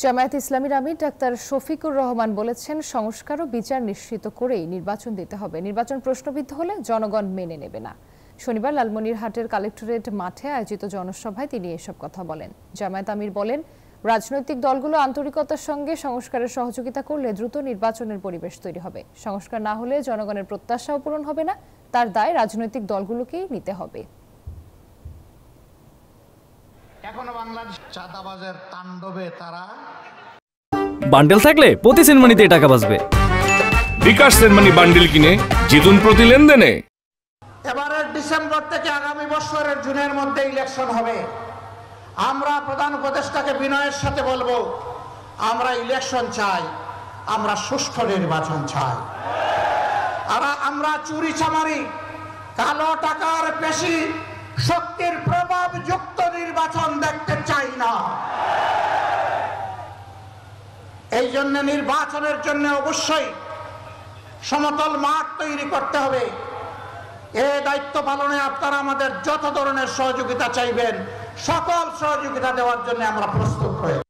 জামায়াতে ইসলামীর আমির ডাক্তার শফিকুর রহমান বলেছেন, সংস্কার ও বিচার নিশ্চিত করেই নির্বাচন দিতে হবে। নির্বাচন প্রশ্নবিদ্ধ হলে জনগণ মেনে নেবে না। শনিবার লালমনিরহাটের কালেক্টরেট মাঠে আয়োজিত জনসভায় তিনি এসব কথা বলেন। জামায়াত আমির বলেন, রাজনৈতিক দলগুলো আন্তরিকতার সঙ্গে সংস্কারের সহযোগিতা করলে দ্রুত নির্বাচনের পরিবেশ তৈরি হবে। সংস্কার না হলে জনগণের প্রত্যাশাও পূরণ হবে না, তার দায় রাজনৈতিক দলগুলোকেই নিতে হবে। এখনো বাংলাদেশ চাঁদাবাজের তাণ্ডবে তারা বান্ডেল থাকলে প্রতি সেনমানিতে টাকা বাঁচবে। বিকাশ সেনমানি বান্ডেল কিনে জিতুন প্রতি লেনদেনে। এবারের ডিসেম্বর থেকে আগামী বছরের জুনের মধ্যে ইলেকশন হবে। আমরা প্রধান উপদেষ্টাকে বিনয়ের সাথে বলবো, আমরা ইলেকশন চাই, আমরা সুষ্ঠু নির্বাচন চাই। আর আমরা চুরি চামারি, কালো টাকার পেশি শক্তির প্রভাব যুক্ত নির্বাচন দেখতে চাই না। এই জন্য নির্বাচনের জন্য অবশ্যই সমতল মাঠ তৈরি করতে হবে। এই দায়িত্ব পালনে আপনারা আমাদের যত ধরনের সহযোগিতা চাইবেন, সকল সহযোগিতা দেওয়ার জন্য আমরা প্রস্তুত রয়েছি।